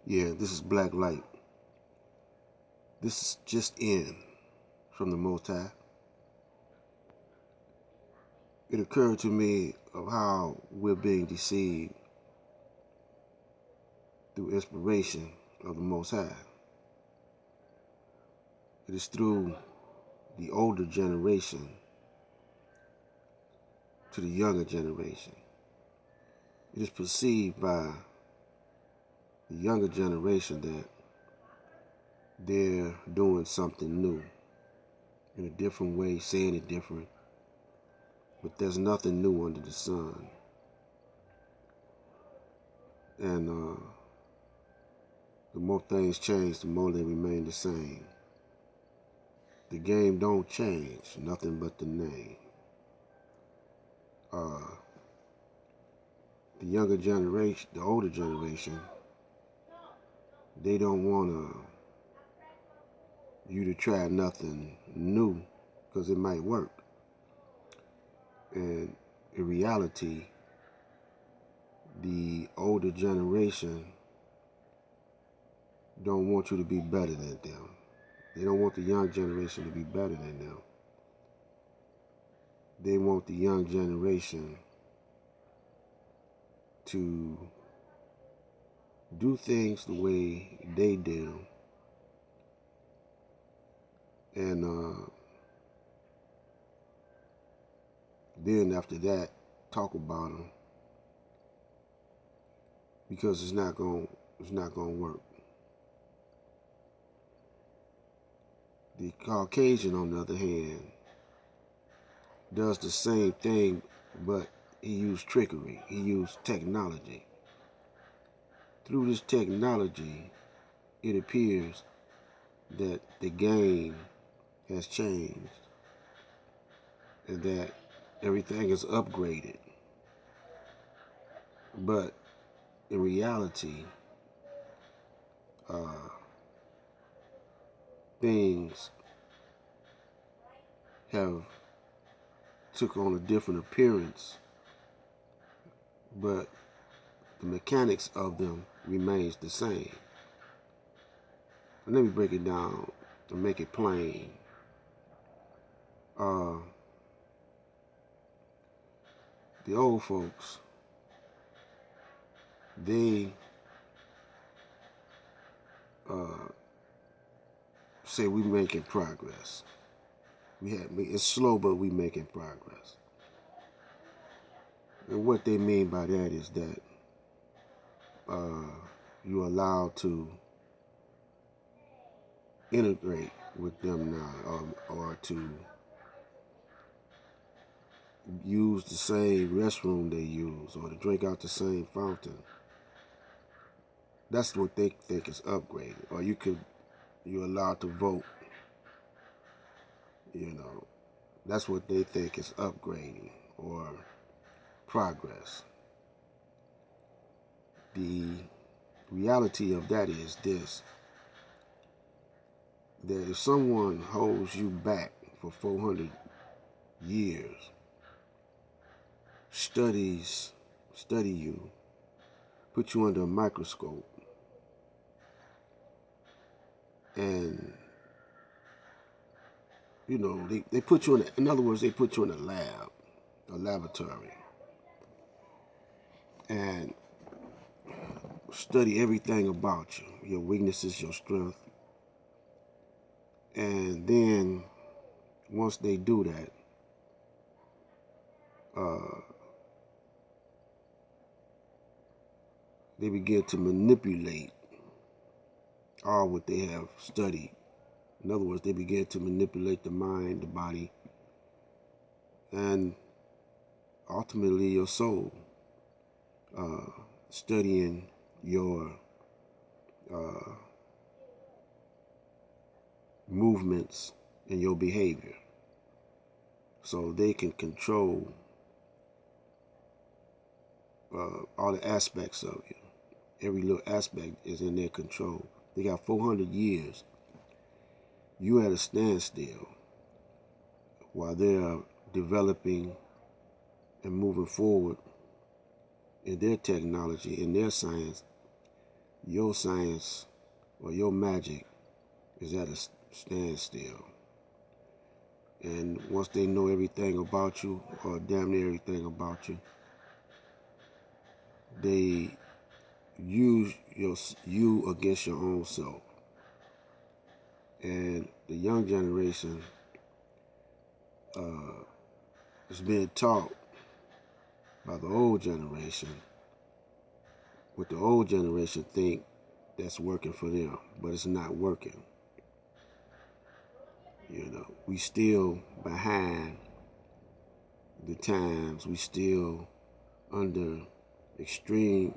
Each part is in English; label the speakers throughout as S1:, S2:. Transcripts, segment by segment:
S1: Yeah, this is Black Light. This is just in from the Most High. It occurred to me of how we're being deceived through inspiration of the Most High. It is through the older generation to the younger generation. It is perceived by the younger generation that they're doing something new in a different way, saying it different, but there's nothing new under the sun. And the more things change, the more they remain the same. The game don't change, nothing but the name. The younger generation, the older generation, they don't want you to try nothing new because it might work. And in reality, the older generation don't want you to be better than them. They don't want the young generation to be better than them. They want the young generation to do things the way they do. And then after that, talk about them, because it's not gonna work. The Caucasian, on the other hand, does the same thing, but he used trickery. He used technology. Through this technology, it appears that the game has changed and that everything is upgraded. But in reality, things have took on a different appearance, but the mechanics of them remains the same. And let me break it down to make it plain. The old folks, they say we making progress. It's slow, but we making progress. And what they mean by that is that you're allowed to integrate with them now, or to use the same restroom they use, or to drink out the same fountain. That's what they think is upgraded. Or you're allowed to vote. That's what they think is upgrading or progress. The reality of that is this: that if someone holds you back for 400 years, study you, put you under a microscope, and they put you in other words, they put you in a laboratory, and study everything about you, your weaknesses, your strength. And then once they do that, they begin to manipulate all what they have studied. In other words, they begin to manipulate the mind, the body, and ultimately your soul, studying your movements and your behavior, so they can control all the aspects of you. Every little aspect is in their control. They got 400 years. You at a standstill while they're developing and moving forward in their technology, in their science. your science or your magic is at a standstill. And once they know everything about you, or damn near everything about you, they use you against your own self. And the young generation is being taught by the old generation what the old generation think that's working for them, but it's not working. You know, we still behind the times. We still under extreme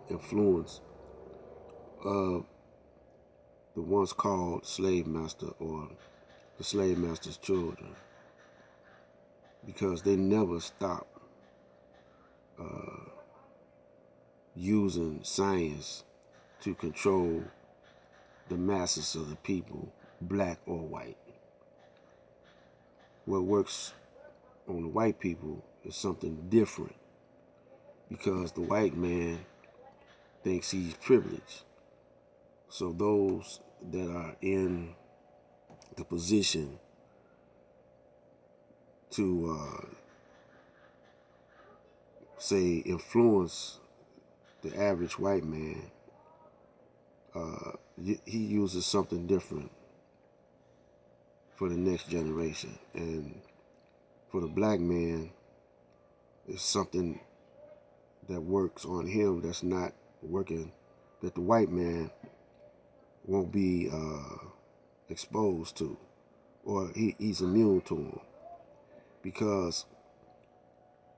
S1: influence of the once called slave master or the slave master's children, because they never stop using science to control the masses of the people, black or white. What works on the white people is something different, because the white man thinks he's privileged. So those that are in the position to say influence the average white man, he uses something different for the next generation. And for the black man, it's something that works on him that's not working, that the white man won't be exposed to, or he's immune to them, because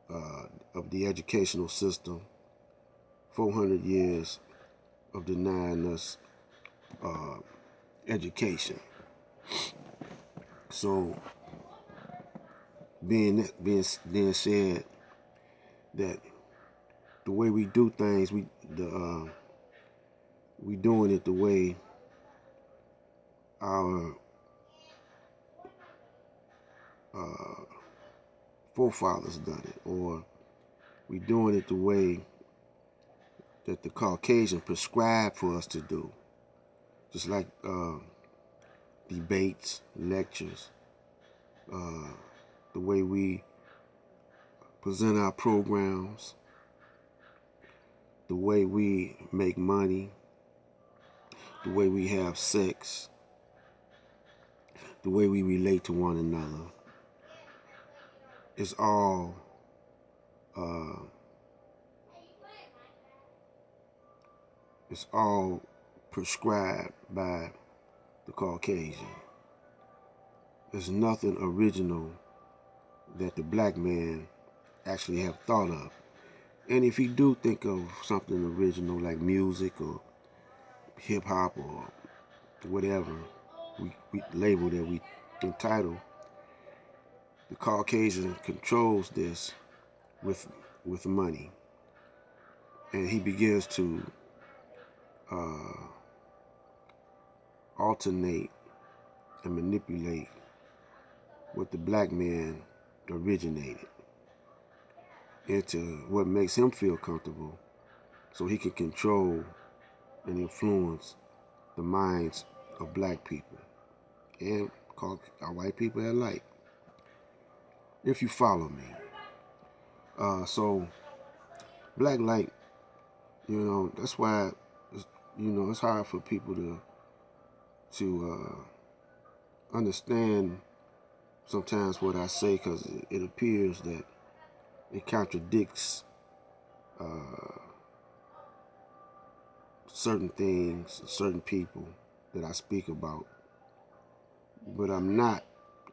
S1: of the educational system, 400 years of denying us education. So being said that the way we do things, we doing it the way our forefathers done it, or we doing it the way that the Caucasian prescribed for us to do, just like debates, lectures, the way we present our programs, the way we make money, the way we have sex, the way we relate to one another. It's all prescribed by the Caucasian. There's nothing original that the black man actually have thought of. And if he do think of something original like music or hip hop or whatever we label that we entitle, the Caucasian controls this with money, and he begins to alternate and manipulate what the black man originated into what makes him feel comfortable, so he can control and influence the minds of black people and our white people alike, if you follow me. So black light, that's why it's hard for people to understand sometimes what I say, because it appears that it contradicts certain things, certain people that I speak about. But I'm not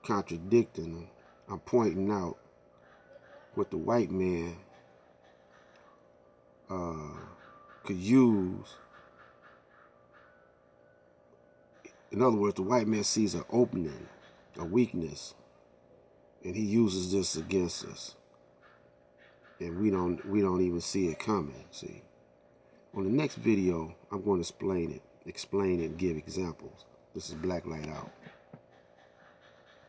S1: contradicting them. I'm pointing out what the white man could use. In other words, the white man sees an opening, a weakness, and he uses this against us. And we don't even see it coming. See, on the next video, I'm going to explain it, and give examples. This is Black Light Out.